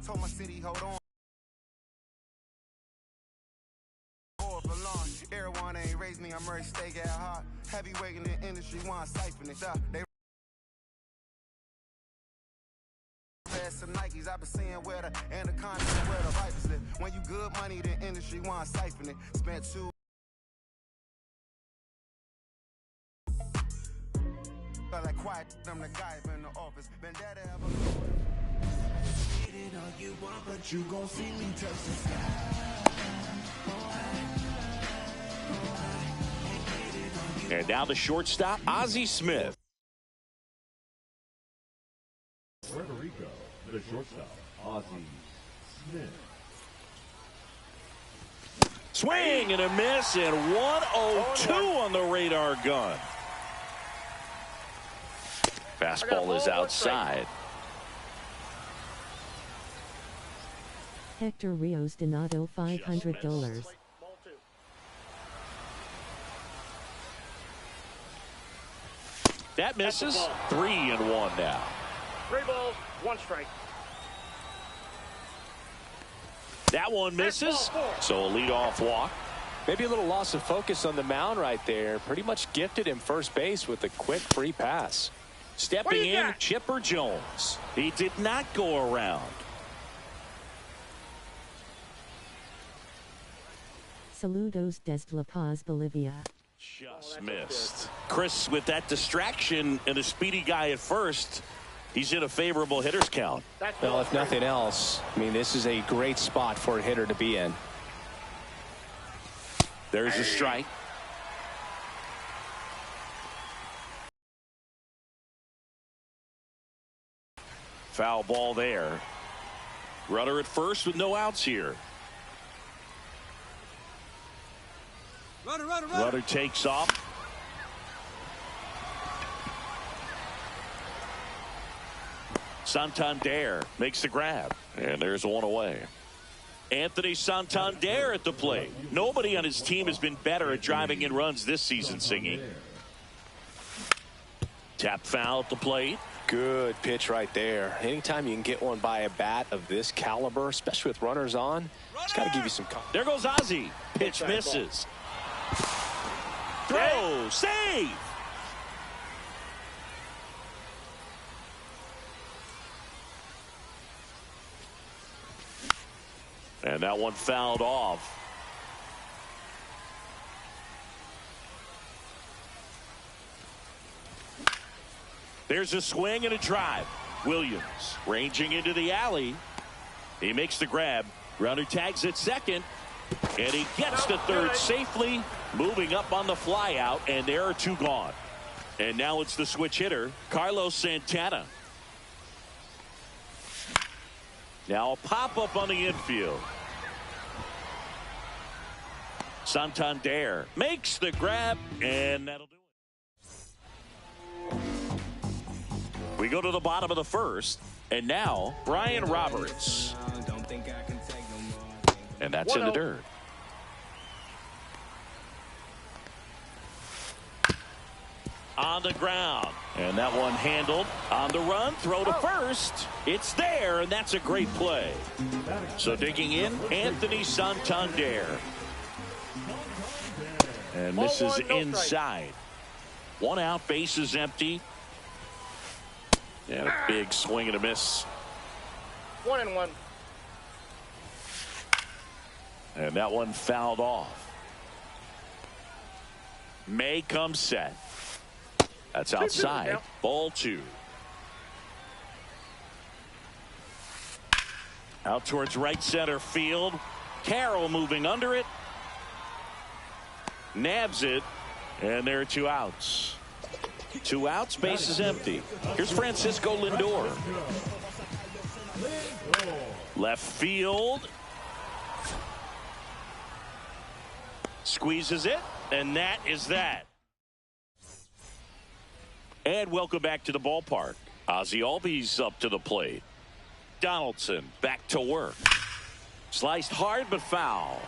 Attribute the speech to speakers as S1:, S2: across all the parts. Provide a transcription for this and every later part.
S1: Told my city, hold on. Everyone ain't raised me, I'm Murray Steak at heart. Heavyweight in the industry, want siphon it up. They some Nikes, I've been seeing where the anaconda and where the vipers live. When you good money, the industry want siphon it. Spent two. Like quiet, I'm the guy in the office. Been dead ever. Get it all you want, but you gon' see me touch the sky.
S2: And now the shortstop, Ozzie Smith.
S3: Puerto Rico, the shortstop, Ozzie Smith.
S2: Swing and a miss, and 102 on the radar gun. Fastball is outside.
S4: Hector Rios Donato $500.
S2: That misses. 3-1 now.
S5: 3 balls, 1 strike.
S2: That one misses. So a leadoff walk.
S6: Maybe a little loss of focus on the mound right there. Pretty much gifted him first base with a quick free pass.
S2: Stepping in, Chipper Jones. He did not go around.
S4: Saludos desde La Paz, Bolivia.
S2: Just missed. Chris, with that distraction and a speedy guy at first, he's in a favorable hitter's count.
S6: Well, if nothing else, I mean, this is a great spot for a hitter to be in.
S2: There's a strike. Foul ball there. Runner at first with no outs here. Runner takes off. Santander makes the grab. And there's one away. Anthony Santander at the plate. Nobody on his team has been better at driving in runs this season, Singy. Tap foul at the plate.
S6: Good pitch right there. Anytime you can get one by a bat of this caliber, especially with runners on, it's got to give you some confidence.
S2: There goes Ozzie. Pitch misses. Throw. Save. And that one fouled off. There's a swing and a drive. Williams ranging into the alley. He makes the grab. Runner tags at second. And he gets to third safely. Moving up on the fly out. And there are 2 gone. And now it's the switch hitter, Carlos Santana. Now a pop-up on the infield. Santander makes the grab, and that'll do it. We go to the bottom of the first, and now Brian Roberts. And that's in the dirt. On the ground. And that one handled. On the run, throw to first. It's there, and that's a great play. So digging in, Anthony Santander. And this is inside. 1 out, base is empty. And a big swing and a miss.
S5: 1-1.
S2: And that one fouled off. May comes set. That's outside. Ball 2. Out towards right center field. Carroll moving under it. Nabs it. And there are 2 outs. 2 outs, base is empty. Here's Francisco Lindor. Left field. Squeezes it. And that is that. And welcome back to the ballpark. Ozzie Albies up to the plate. Donaldson back to work. Sliced hard but foul.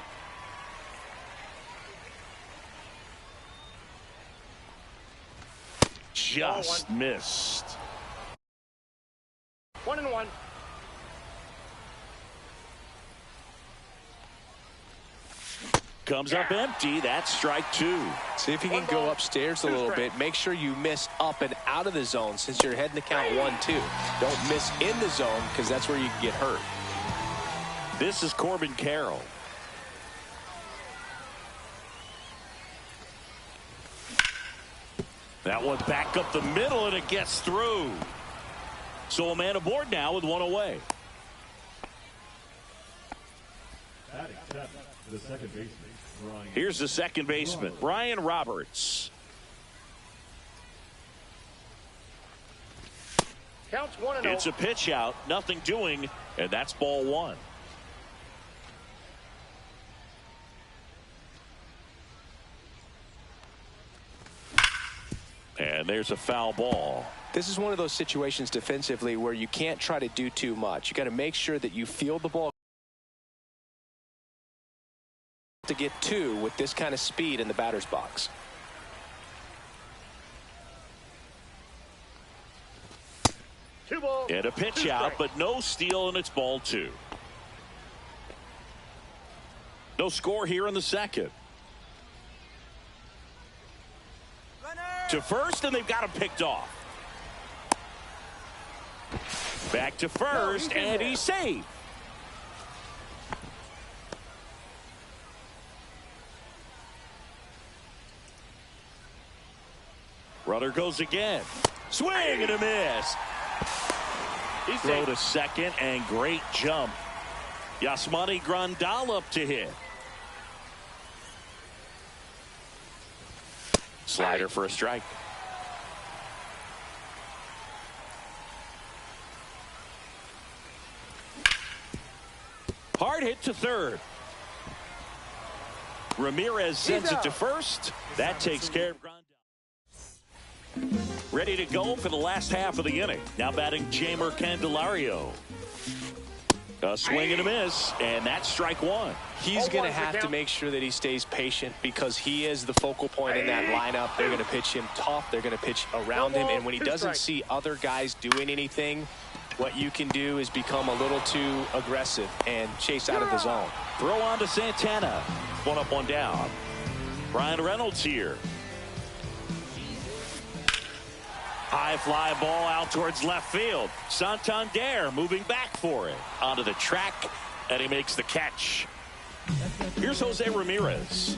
S2: Just missed.
S5: 1-1.
S2: comes up empty. That's strike two.
S6: See if you can go upstairs a little bit. Make sure you miss up and out of the zone since you're heading to count 1-2. Don't miss in the zone because that's where you can get hurt.
S2: This is Corbin Carroll. That one back up the middle, and it gets through. So a man aboard now with one away.
S3: Batting seventh, the second baseman, Brian.
S2: Here's the second baseman, Brian Roberts.
S5: Counts 1-0.
S2: It's a pitch out, nothing doing, and that's ball one. And there's a foul ball.
S6: This is one of those situations defensively where you can't try to do too much. You got to make sure that you field the ball to get two with this kind of speed in the batter's box.
S5: Two balls.
S2: And a pitch out, but no steal, and it's ball two. No score here in the second. To first, and they've got him picked off. Back to first, and he's safe. Runner goes again. Swing and a miss. He's throw to second, and great jump. Yasmani Grandal up to hit. Slider for a strike. Hard hit to third. Ramirez sends it to first. That takes care of Grandal. Ready to go for the last half of the inning. Now batting Jeimer Candelario. A swing and a miss, and that's strike one.
S6: He's going to have to make sure that he stays patient because he is the focal point in that lineup. They're going to pitch him tough. They're going to pitch around him. And when he doesn't see other guys doing anything, what you can do is become a little too aggressive and chase out of the zone.
S2: Throw on to Santana. One up, one down. Brian Reynolds here. High fly ball out towards left field. Santander moving back for it. Onto the track, and he makes the catch. Here's Jose Ramirez.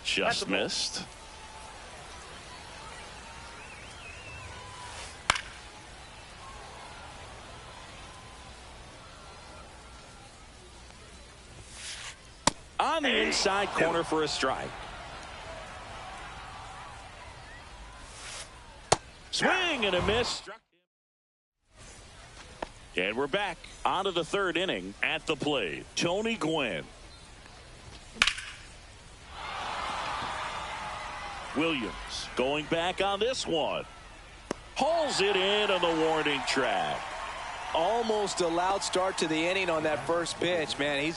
S2: Just missed. On the inside corner for a strike. Swing and a miss. And we're back onto the third inning. At the plate, Tony Gwynn. Williams going back on this one. Hauls it in on the warning track.
S6: Almost a loud start to the inning on that first pitch. Man, he's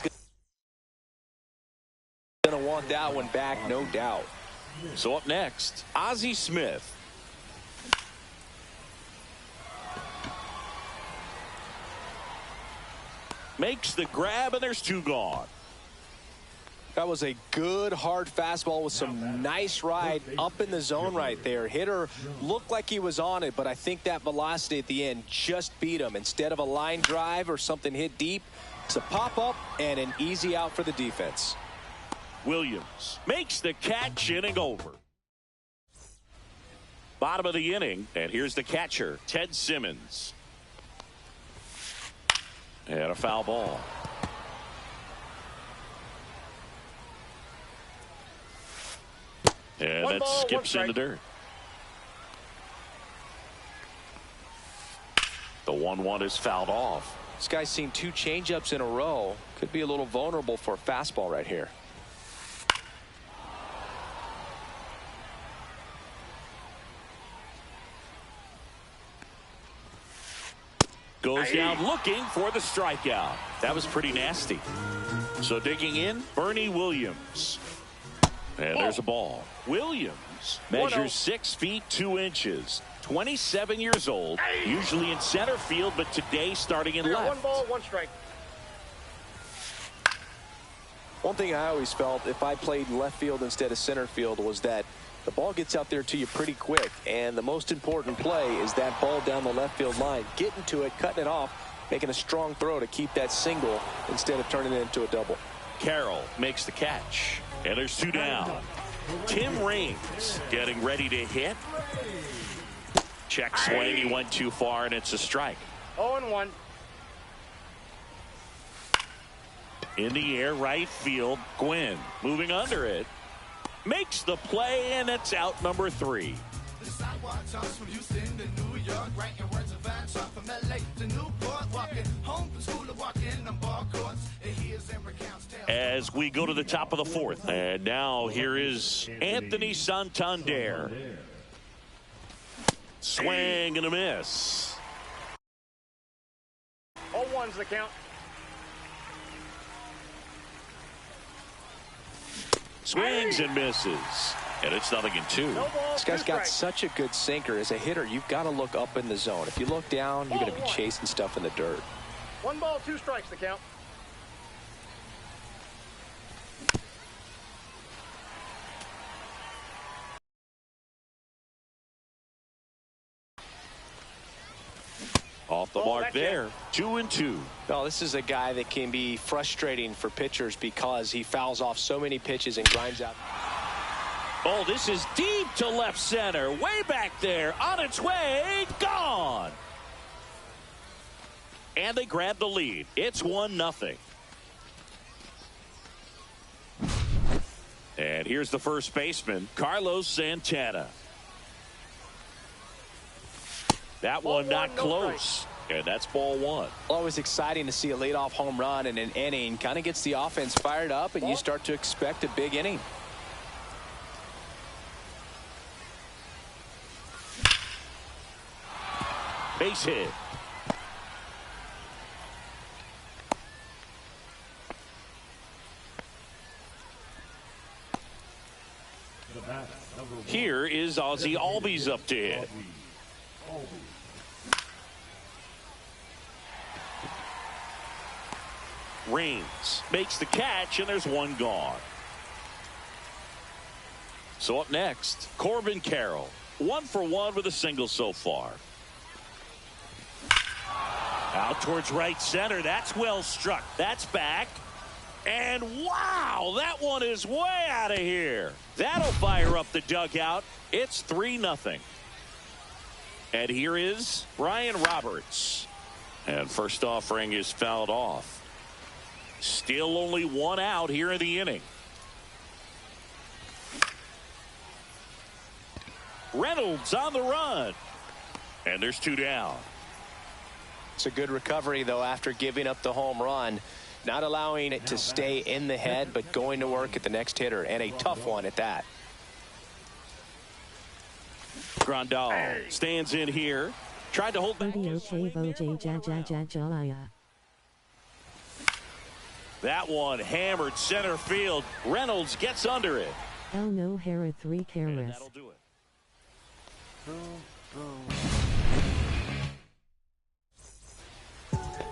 S6: going to want that one back, no doubt.
S2: So up next, Ozzie Smith. Makes the grab, and there's two gone.
S6: That was a good hard fastball with some nice ride up in the zone right there. Hitter looked like he was on it, but I think that velocity at the end just beat him. Instead of a line drive or something hit deep, it's a pop up and an easy out for the defense.
S2: Williams makes the catch, inning over. Bottom of the inning, and here's the catcher, Ted Simmons. And a foul ball. And that skips in the dirt. The 1-1 is fouled off.
S6: This guy's seen two changeups in a row. Could be a little vulnerable for a fastball right here.
S2: Goes down looking for the strikeout. That was pretty nasty. So digging in, Bernie Williams. And there's a ball. Williams measures 6 feet 2 inches. 27 years old. Usually in center field, but today starting in left.
S5: 1 ball, 1 strike.
S6: One thing I always felt if I played left field instead of center field was that the ball gets out there to you pretty quick, and the most important play is that ball down the left field line, getting to it, cutting it off, making a strong throw to keep that single instead of turning it into a double.
S2: Carroll makes the catch, and there's 2 down. Tim Raines getting ready to hit. Check swing. He went too far, and it's a strike.
S5: 0-1.
S2: In the air, right field. Gwynn moving under it. Makes the play, and it's out number 3. As we go to the top of the 4th, and now here is Anthony Santander. Swing and a miss.
S5: 0-1's the count.
S2: Swings and misses. And it's 0-2.
S5: No ball,
S6: This guy's
S5: 2
S6: got
S5: strikes.
S6: such a good sinker. As a hitter, you've got to look up in the zone. If you look down, you're going to be chasing stuff in the dirt.
S5: 1 ball, 2 strikes the count.
S2: Off the
S5: Oh,
S2: mark
S5: that's
S2: there. 2-2.
S6: No, this is a guy that can be frustrating for pitchers because he fouls off so many pitches and grinds out.
S2: Oh, this is deep to left center. Way back there. On its way. Gone. And they grab the lead. It's 1-0. And here's the first baseman, Carlos Santana. That one not close. And that's ball 1.
S6: Always exciting to see a leadoff home run in an inning. Kind of gets the offense fired up, and you start to expect a big inning.
S2: Base hit. Here is Ozzie Albies up to hit. Raines makes the catch, and there's 1 gone. So up next, Corbin Carroll. 1 for 1 with a single so far. Out towards right center. That's well struck. That's back. And wow, that one is way out of here. That'll fire up the dugout. It's 3-0. And here is Brian Roberts. And first offering is fouled off. Still only 1 out here in the inning. Reynolds on the run. And there's 2 down.
S6: It's a good recovery, though, after giving up the home run. Not allowing it to stay in the head, but going to work at the next hitter, and a tough one at that.
S2: Grandal stands in here. Tried to hold back. That one hammered center field. Reynolds gets under it.
S4: El no Hera 3
S2: And
S4: Caras.
S2: that'll do it.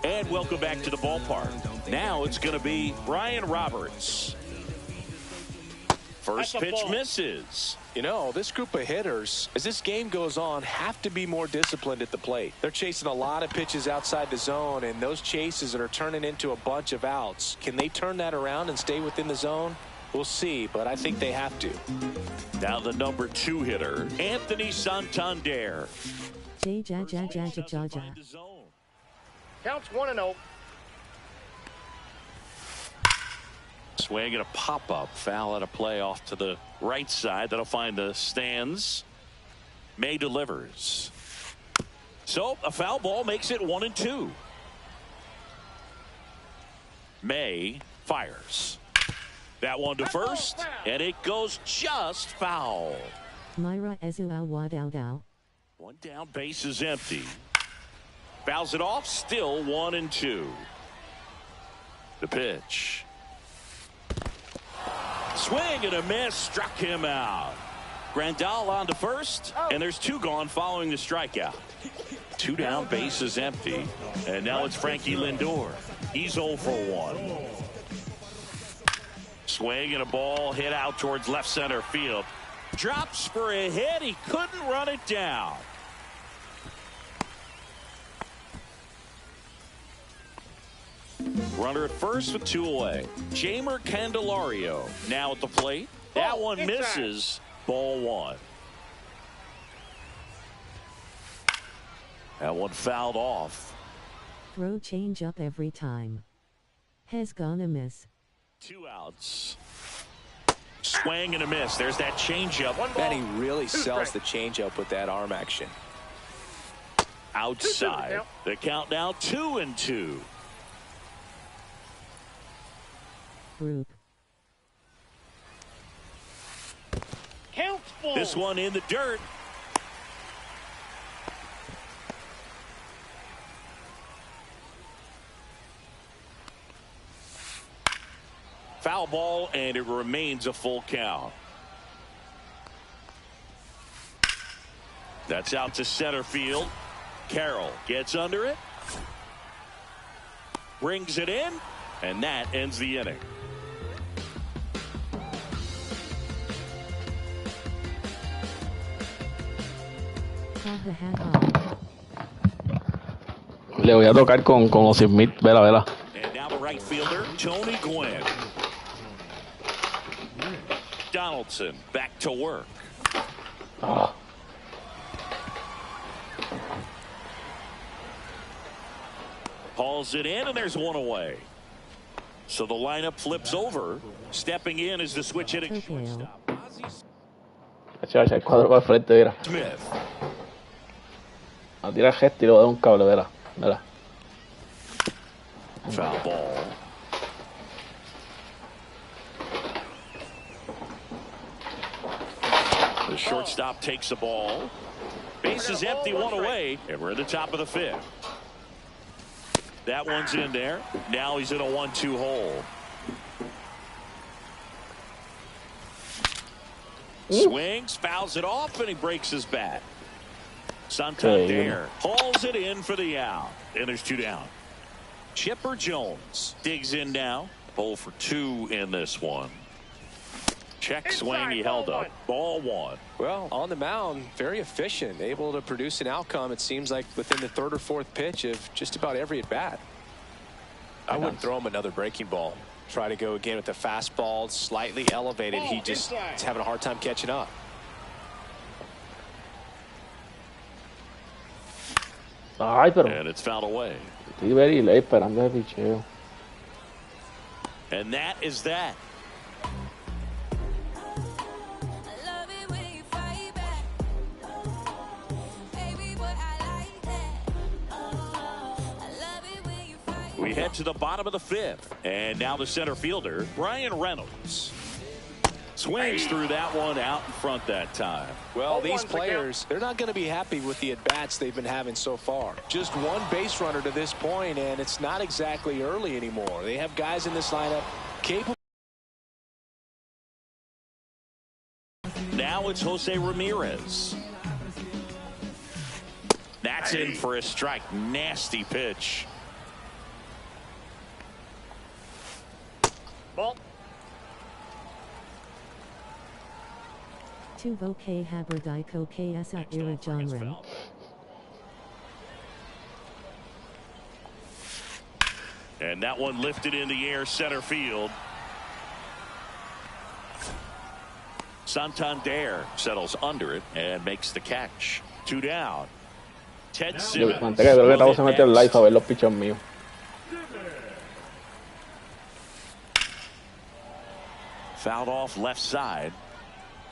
S2: And welcome back to the ballpark. Now it's going to be Brian Roberts. First
S5: That's a
S2: pitch
S5: ball.
S2: misses.
S6: You know, this group of hitters, as this game goes on, have to be more disciplined at the plate. They're chasing a lot of pitches outside the zone, and those chases that are turning into a bunch of outs. Can they turn that around and stay within the zone? We'll see, but I think they have to.
S2: Now the number 2 hitter, Anthony Santander.
S4: J ja ja ja ja ja ja.
S2: Find the zone.
S5: Counts 1-0.
S2: Swing and a pop-up. Foul at a play off to the right side. That'll find the stands. May delivers. So a foul ball makes it 1-2. May fires. That one to first, and it goes just foul.
S4: Myra Ezua Wadaldao.
S2: 1 down, base is empty. Fouls it off, still 1-2. The pitch. Swing and a miss, struck him out. Grandal on to first, and there's 2 gone following the strikeout. 2 down, base is empty, and now it's Frankie Lindor. He's 0 for 1. Swing and a ball hit out towards left center field. Drops for a hit. He couldn't run it down. Runner at first with 2 away. Jeimer Candelario now at the plate. That one misses. Ball 1. That one fouled off.
S4: Throw change up every time. Has gone a miss.
S2: 2 outs. Swing and a miss. There's that changeup.
S6: Man, he really sells the changeup with that arm action.
S2: Outside. The count now 2-2.
S4: Group.
S5: Count's full.
S2: This one in the dirt. Foul ball, and it remains a full count. That's out to center field. Carroll gets under it. Brings it in, and that ends the inning.
S4: Ha ha ha ha.
S7: Le voy a tocar con Ozzie Smith. Vela, vela.
S2: And now the right fielder, Tony Gwynn. Donaldson back to work.
S7: Ah.
S2: Hauls it in, and there's 1 away. So the lineup flips over. Stepping in is the switch hitting shortstop,
S7: El cuadro para el frente, mira.
S2: Smith.
S7: A tirar gesto y le voy a dar un cable, verá. Mira.
S2: Foul ball. The shortstop takes the ball. Base is empty, 1 away, and we're at the top of the 5th. That one's in there. Now he's in a 1-2 hole. Swings, fouls it off, and he breaks his bat. Santander hauls it in for the out, and there's 2 down. Chipper Jones digs in now. Pull for 2 in this one. Check swing, he held up. Ball 1.
S6: Well, on the mound, very efficient, able to produce an outcome, it seems like, within the 3rd or 4th pitch of just about every at-bat. I wouldn't throw him another breaking ball. Try to go again with the fastball, slightly elevated. He just is having a hard time catching up.
S7: Ay, pero
S2: And it's fouled away.
S7: estoy very late esperando el picheo.
S2: And that is that. We head to the bottom of the 5th, and now the center fielder, Brian Reynolds. Swings through that one out in front that time.
S6: Well, these players, they're not going to be happy with the at-bats they've been having so far. Just 1 base runner to this point, and it's not exactly early anymore. They have guys in this lineup capable.
S2: Now it's Jose Ramirez. That's in for a strike. Nasty pitch.
S5: Ball.
S4: Tu voke haberdiko esa ira genre.
S2: And that one lifted in the air center field. Santander settles under it and makes the catch. 2 down. Ted Simmons.
S7: Manteca, creo que estamos a meter live a ver los pichos míos.
S2: Fouled off left side.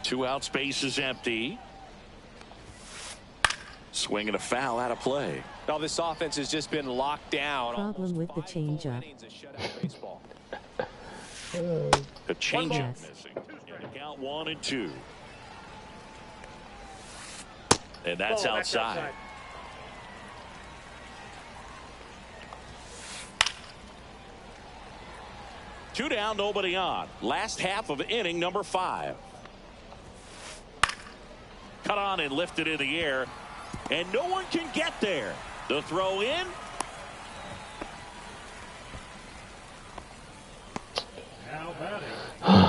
S2: 2 outs, base is empty. Swing and a foul out of play.
S6: Now this offense has just been locked down.
S4: Problem with the changeup.
S2: The changeup
S4: Yes.
S2: missing. The count 1 and 2. And that's outside. 2 down, nobody on. Last half of inning number 5. Cut on and lifted in the air, and no one can get there. The throw in.
S3: Now batting.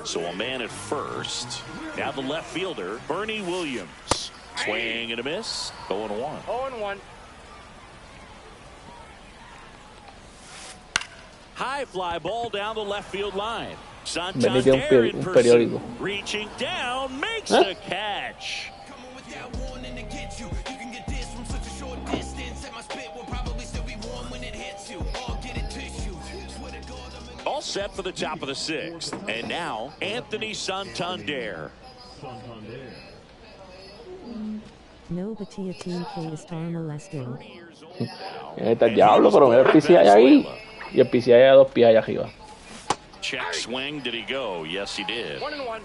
S2: So a man at first. Now the left fielder, Bernie Williams. Swing and a miss. 0-1.
S5: 0-1.
S2: High fly ball down the left field line.
S7: Benny tiene
S2: Santander in
S7: un
S2: pursuit.
S7: periódico.
S2: Reaching down, makes the catch. All set for the top of the 6th. And now, Anthony Santander.
S4: No Batia Team K star molesting.
S7: Ahí está el diablo, pero mira el PCI ahí. Y el PCI a 2 pies allá arriba.
S2: Check swing. Did he go? Yes, he did.
S5: 1-1.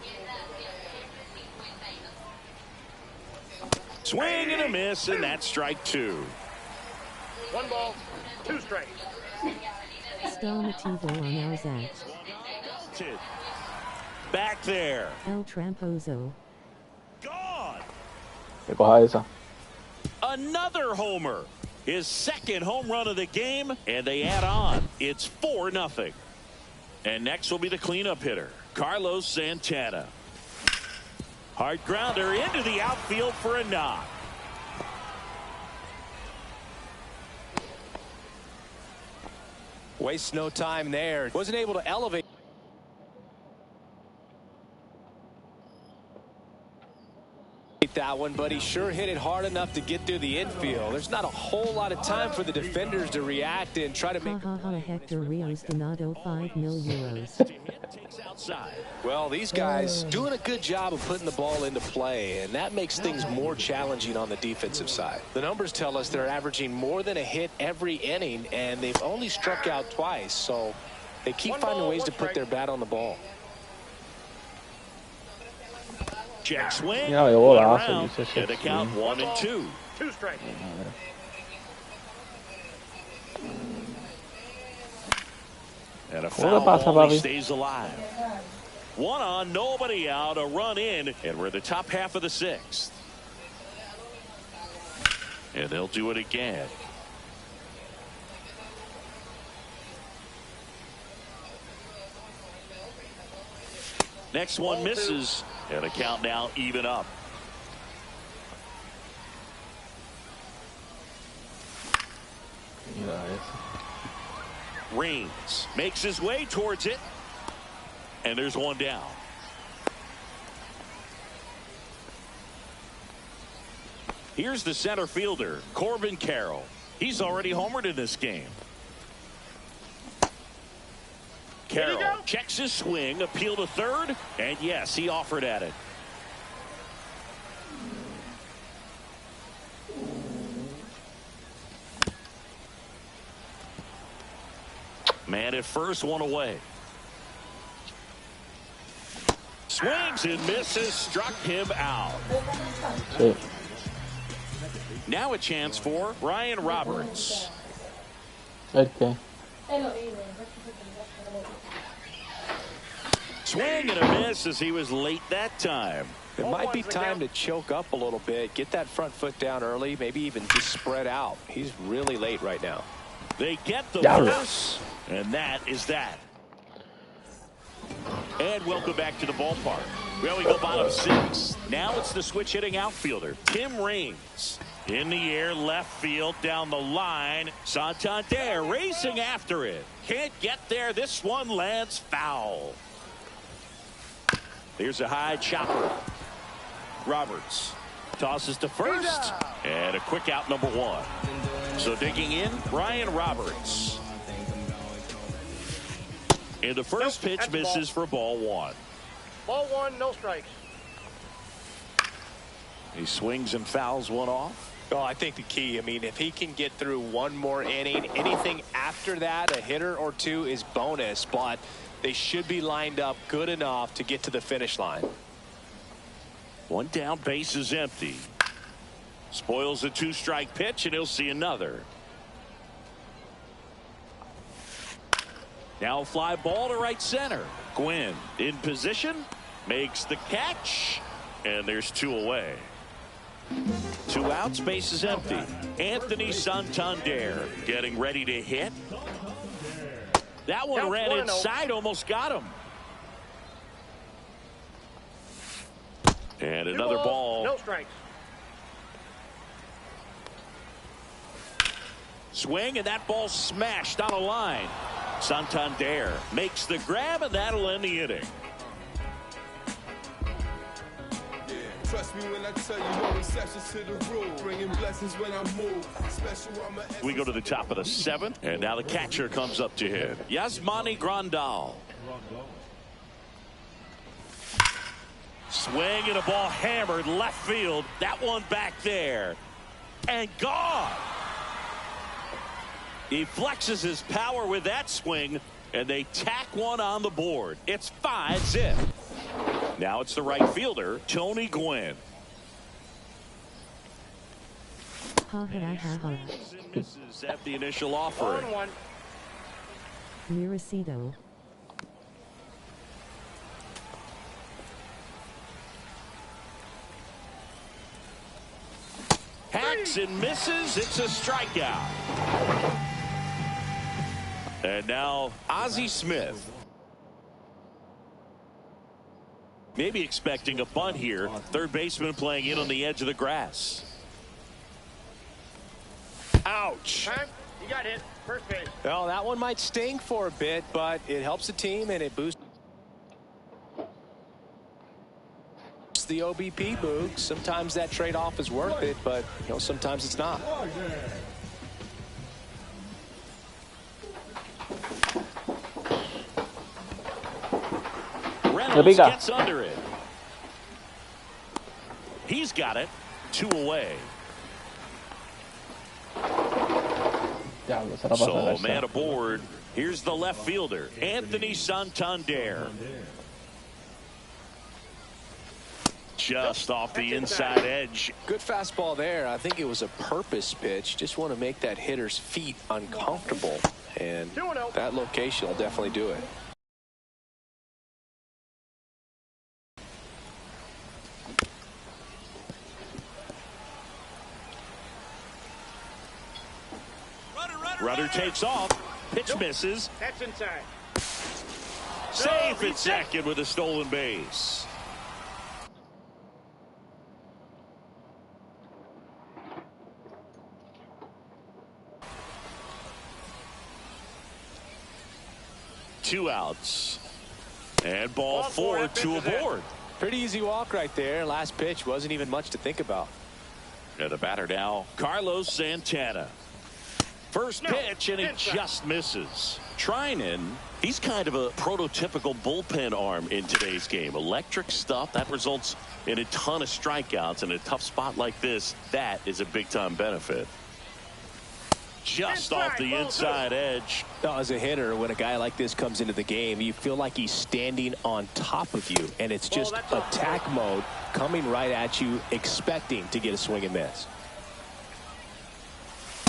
S2: Swing and a miss, and that's strike 2.
S5: 1 ball, 2 strikes.
S4: Star Nativo on Alzat.
S2: Back there.
S4: El Tramposo.
S2: Gone.
S7: Que coja esa.
S2: Another homer. His second home run of the game, and they add on. It's 4-0. And next will be the cleanup hitter, Carlos Santana. Hard grounder into the outfield for a knock.
S6: Wastes no time there. Wasn't able to elevate that one, but he sure hit it hard enough to get through the infield. There's not a whole lot of time for the defenders to react and try to make.
S4: Hector Rios Donato 5 mil euros.
S6: Well, these guys doing a good job of putting the ball into play, and that makes things more challenging on the defensive side. The numbers tell us they're averaging more than a hit every inning, and they've only struck out twice, so they keep finding ways to put their bat on the ball.
S2: Check swing.
S7: Mira, de bolazo, dice ese
S2: And the count
S7: swing.
S2: 1-2.
S5: 2 strikes.
S2: And a
S7: ¿Cómo
S2: foul
S7: le pasa,
S2: ball, he
S7: papi?
S2: stays alive. 1 on, nobody out, a run in, and we're in the top half of the 6th. And they'll do it again. Next one misses, and the count now even up.
S7: Mira eso.
S2: Reigns makes his way towards it, and there's one down. Here's the center fielder, Corbin Carroll. He's already homered in this game. Carroll checks his swing, appeal to third, and yes, he offered at it. Man at first, one away. Swings and misses, struck him out.
S7: Sí.
S2: Now a chance for Ryan Roberts.
S7: ¿El qué?
S2: Swing and a miss as he was late that time.
S6: It might be time to choke up a little bit, get that front foot down early, maybe even just spread out. He's really late right now.
S2: They get the
S7: Diablo.
S2: first, and that is that. And welcome back to the ballpark. Well, we go bottom 6. Now it's the switch hitting outfielder, Tim Raines. In the air, left field, down the line. Santander racing after it. Can't get there. This one lands foul. Here's a high chopper. Roberts tosses to first. And a quick out, number 1. So digging in, Ryan Roberts. And the first pitch misses for ball 1.
S5: Ball 1, no strikes.
S2: He swings and fouls one off.
S6: Well, I think the key, I mean, if he can get through one more inning, anything after that, a hitter or two is bonus, but they should be lined up good enough to get to the finish line.
S2: One down, base is empty. Spoils a 2-strike pitch, and he'll see another. Now a fly ball to right center. Gwynn in position, makes the catch, and there's 2 away. 2 outs, base is empty. Anthony Santander getting ready to hit. That one ran inside, almost got him. And
S5: Two
S2: another
S5: balls,
S2: ball.
S5: no strikes.
S2: Swing, and that ball smashed on a line. Santander makes the grab, and that'll end the inning.
S1: Trust me when I tell you, no exceptions to the rule. Bringing blessings when I move. Special,
S2: We go to the top of the 7th, and now the catcher comes up to hit. Yasmani Grandal. Swing and a ball hammered left field. That one back there. And gone. He flexes his power with that swing, and they tack one on the board. It's 5-zip. Now it's the right fielder, Tony Gwynn. Misses at the initial offering.
S5: 1-1.
S4: Miracito.
S2: Hacks and misses. It's a strikeout. And now Ozzie Smith. Maybe expecting a bunt here. Third baseman playing in on the edge of the grass. Ouch.
S5: Time. You got hit. First base.
S6: Well, that one might sting for a bit, but it helps the team and it boosts the OBP, Boog. Sometimes that trade-off is worth it, but sometimes it's not.
S2: Reynolds gets under it. He's got it. 2 away. So man aboard. Here's the left fielder, Anthony Santander. Just off the inside edge.
S6: Good fastball there. I think it was a purpose pitch. Just want to make that hitter's feet uncomfortable. And that location will definitely do it.
S2: Runner takes off. Pitch misses.
S5: That's inside.
S2: Safe at second with a stolen base. Two outs. And ball 4, 2 aboard.
S6: Pretty easy walk right there. Last pitch wasn't even much to think about.
S2: And the batter now, Carlos Santana. First pitch, and it just misses. Treinen, he's kind of a prototypical bullpen arm in today's game. Electric stuff that results in a ton of strikeouts. In a tough spot like this, that is a big-time benefit. Just off the inside edge.
S6: Now, as a hitter, when a guy like this comes into the game, you feel like he's standing on top of you, and it's just attack mode coming right at you, expecting to get a swing and miss.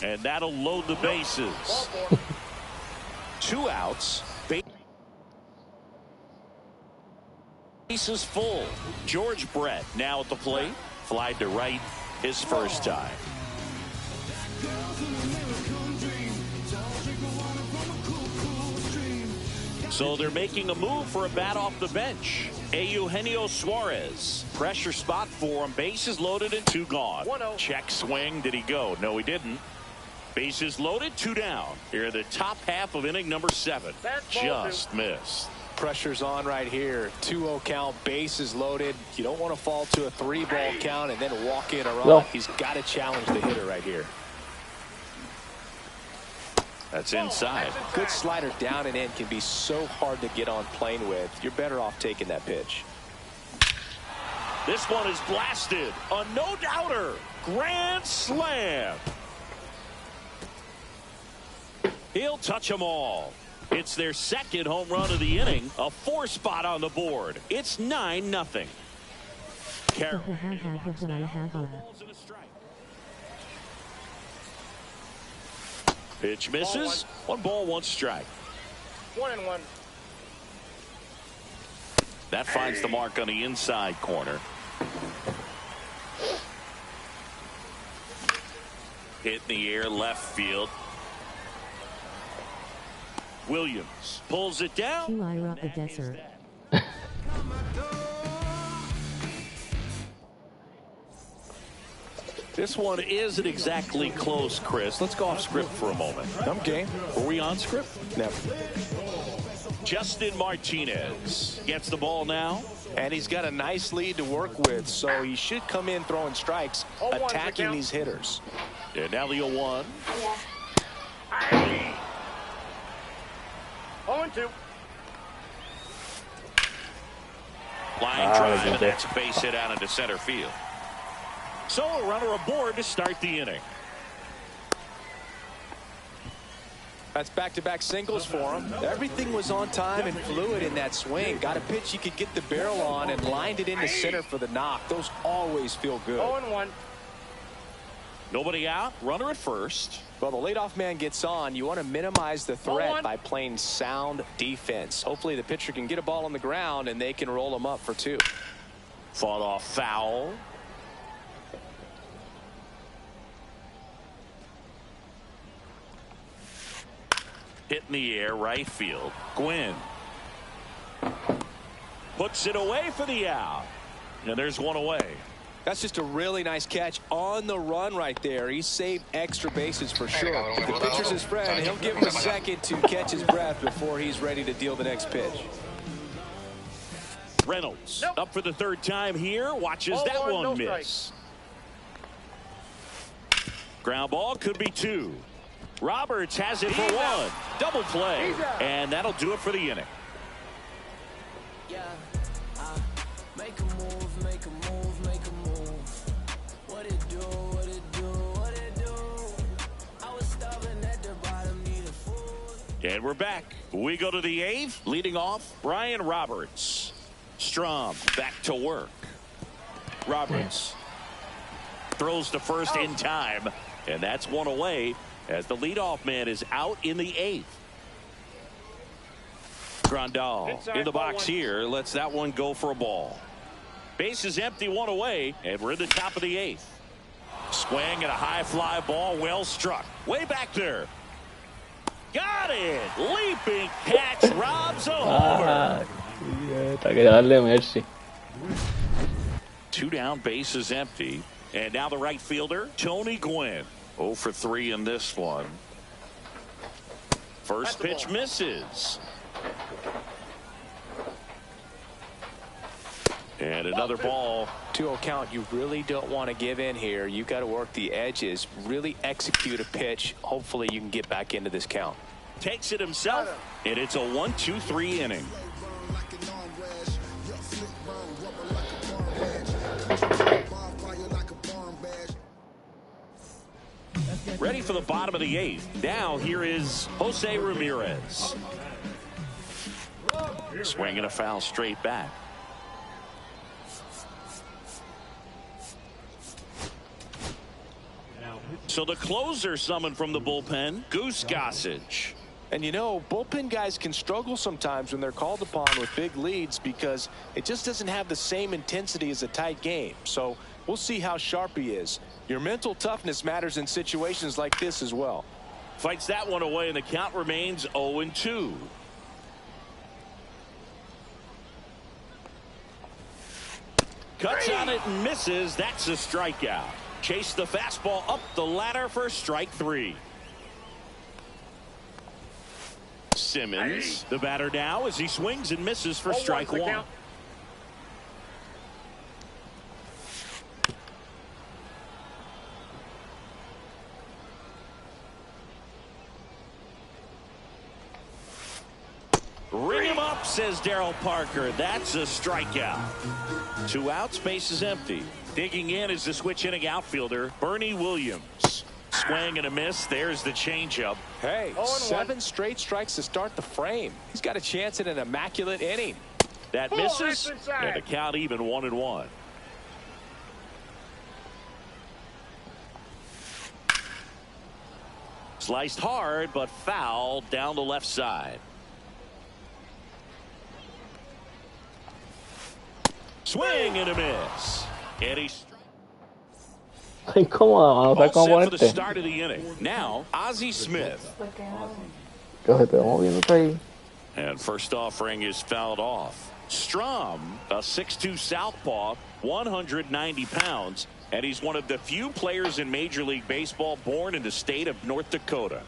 S2: And that'll load the bases. 2 outs. Bases full. George Brett now at the plate. Flied to right his first time. So they're making a move for a bat off the bench. Eugenio Suarez. Pressure spot for him. Bases loaded and 2 gone.
S5: 1-0.
S2: Check swing. Did he go? No, he didn't. Bases loaded, 2 down. Here the top half of inning number 7. Just missed.
S6: Pressure's on right here. 2-0 count. Bases loaded. You don't want to fall to a 3-ball count and then walk in a run.
S7: No.
S6: He's got to challenge the hitter right here.
S2: That's inside.
S6: Good slider down and in can be so hard to get on plane with. You're better off taking that pitch.
S2: This one is blasted. A no-doubter. Grand slam. He'll touch them all. It's their second home run of the inning. A 4 spot on the board. It's 9-0. Carroll. Pitch misses. 1 ball, 1 strike.
S5: 1-1.
S2: That finds the mark on the inside corner. Hit in the air left field. Williams pulls it down.
S4: Huayra the desert.
S2: This one isn't exactly close, Chris. Let's go off script for a moment.
S6: I'm game.
S2: Were we on script?
S6: Never.
S2: Justin Martinez gets the ball now.
S6: And he's got a nice lead to work with, so he should come in throwing strikes, attacking these hitters.
S2: And now the 0-1.
S5: 0-2.
S2: Line drive, and that's a base hit out into center field. So a runner aboard to start the inning.
S6: That's back-to-back singles for him. Everything was on time and fluid in that swing. Got a pitch he could get the barrel on and lined it into center for the knock. Those always feel good.
S5: 0-1.
S2: Nobody out, runner at first.
S6: Well, the leadoff man gets on. You want to minimize the threat by playing sound defense. Hopefully the pitcher can get a ball on the ground and they can roll him up for 2.
S2: Fought off foul. Hit in the air, right field. Gwynn puts it away for the out. And there's one away.
S6: That's just a really nice catch on the run right there. He saved extra bases for sure. If the pitcher's his friend, he'll give him a second to catch his breath before he's ready to deal the next pitch.
S2: Reynolds up for the 3rd time here. Watches that one miss. Ground ball could be 2. Roberts has it for 1. Double play. And that'll do it for the inning.
S8: Make a move, make a move, make a move. What it do, what it do, what it do. I was starving at the bottom, need a food.
S2: And we're back. We go to the 8th. Leading off, Brian Roberts. Strom back to work. Roberts throws to first in time. And that's one away as the leadoff man is out in the 8th. Grandal in the box here. Lets that one go for a ball. Base is empty, one away, and we're in the top of the 8th. Swing and a high fly ball, well struck. Way back there. Got it. Leaping catch, robs a homer.
S7: Hasta que darle mercy.
S2: 2 down, base is empty. And now the right fielder, Tony Gwynn. 0 for 3 in this one. First pitch misses. And another ball.
S6: 2-0 count. You really don't want to give in here. You got to work the edges, really execute a pitch. Hopefully you can get back into this count.
S2: Takes it himself, and it's a 1-2-3 inning. Ready for the bottom of the 8th. Now here is Jose Ramirez. Swinging a foul straight back. So the closer summoned from the bullpen, Goose Gossage.
S6: And you know, bullpen guys can struggle sometimes when they're called upon with big leads because it just doesn't have the same intensity as a tight game. So we'll see how sharp he is. Your mental toughness matters in situations like this as well.
S2: Fights that one away, and the count remains 0-2. Cuts on it and misses. That's a strikeout. Chase the fastball up the ladder for strike 3. Simmons, the batter now as he swings and misses for strike 1. Ring him up, says Daryl Parker. That's a strikeout. 2 outs, base is empty. Digging in is the switch hitting outfielder, Bernie Williams. Swing and a miss. There's the changeup.
S6: Hey, 7 straight strikes to start the frame. He's got a chance at an immaculate inning.
S2: That misses, and the count even 1-1. Sliced hard, but foul down the left side. Swing and a miss. And he's
S7: Incómoda, mano. ¿Sabes cómo
S2: for the
S7: ponerte?
S2: start of the inning. Now, Ozzie Smith.
S7: Que se te va moviendo ahí.
S2: And first offering is fouled off. Strom, a 6'2 southpaw, 190 pounds, And he's one of the few players in Major League Baseball born in the state of North Dakota.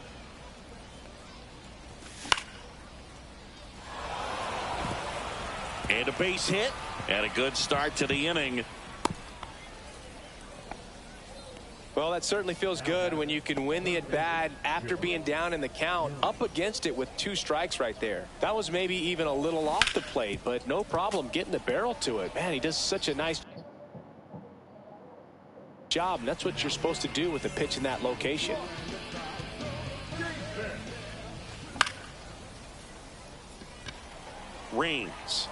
S2: And a base hit. And a good start to the inning.
S6: Well, that certainly feels good when you can win the at-bat after being down in the count, up against it with 2 strikes right there. That was maybe even a little off the plate, but no problem getting the barrel to it. Man, he does such a nice job, and that's what you're supposed to do with a pitch in that location.
S2: Rains.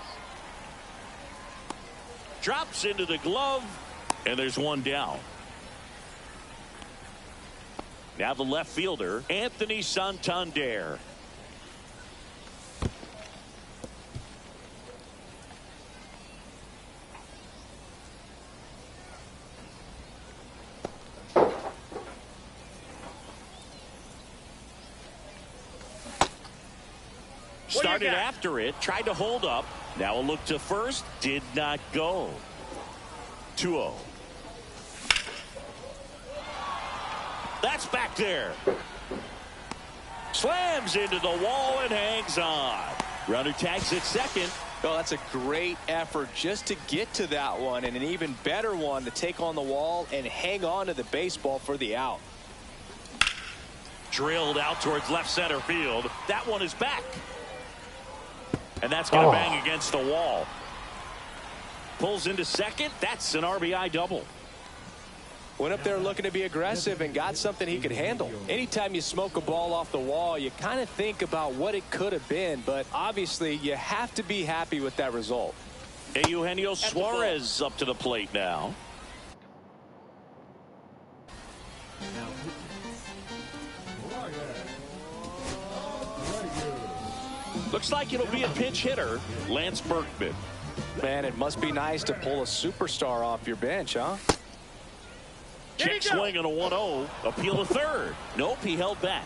S2: Drops into the glove, and there's one down. Now the left fielder, Anthony Santander. Started after it, tried to hold up. Now a look to first, did not go. 2-0. That's back there. Slams into the wall and hangs on. Runner tags at second.
S6: Well, that's a great effort just to get to that one, and an even better one to take on the wall and hang on to the baseball for the out.
S2: Drilled out towards left center field. That one is back. And that's going to bang against the wall. Pulls into second. That's an RBI double.
S6: Went up there looking to be aggressive and got something he could handle. Anytime you smoke a ball off the wall, you kind of think about what it could have been, but obviously you have to be happy with that result.
S2: Hey, Eugenio Suarez up to the plate now. Looks like it'll be a pinch hitter, Lance Berkman.
S6: Man, it must be nice to pull a superstar off your bench, huh?
S2: Check swing on a 1-0. Appeal to third. Nope, he held back.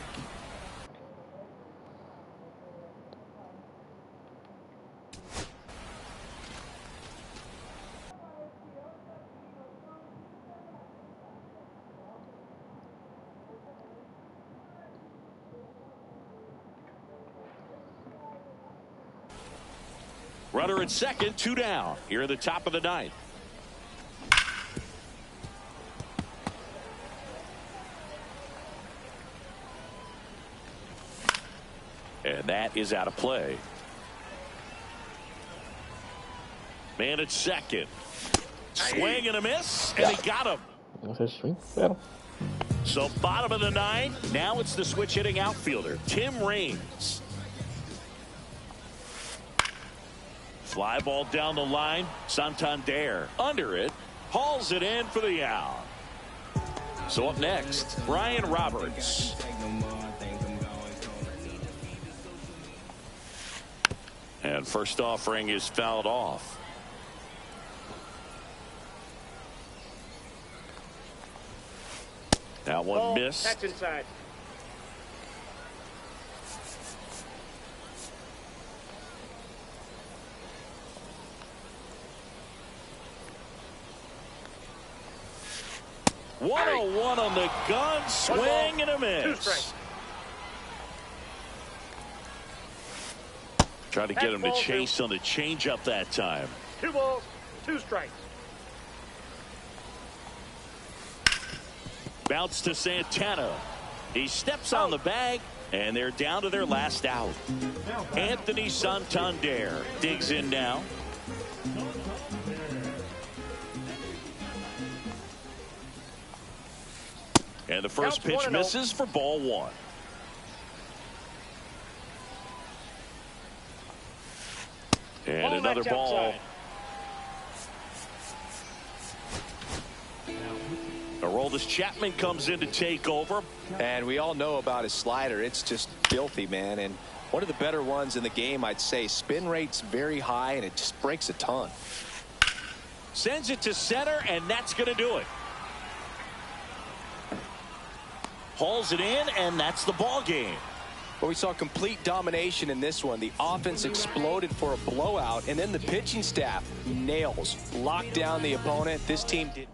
S2: Runner at second, 2 down. Here at the top of the 9th. And that is out of play. Man at second. Swing and a miss, and he got him. So bottom of the 9th. Now it's the switch hitting outfielder, Tim Raines. Fly ball down the line. Santander under it. Hauls it in for the out. So up next, Brian Roberts. And first offering is fouled off. That one missed.
S5: That's inside.
S2: One on the gun, swing and a miss. Trying to get him to chase on the changeup that time.
S5: 2 balls, 2 strikes.
S2: Bounce to Santana. He steps on the bag, and they're down to their last out. Anthony Santander digs in now. And the first pitch misses for ball 1. And another ball. Aroldis Chapman comes in to take over.
S6: And we all know about his slider. It's just filthy, man. And one of the better ones in the game, I'd say. Spin rate's very high, and it just breaks a ton.
S2: Sends it to center, and that's going to do it. Hauls it in, and that's the ball game.
S6: But we saw complete domination in this one. The offense exploded for a blowout, and then the pitching staff nails, locked down the opponent. This team did.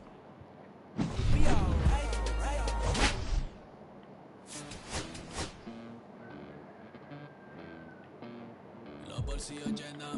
S8: los bolsillos llenan.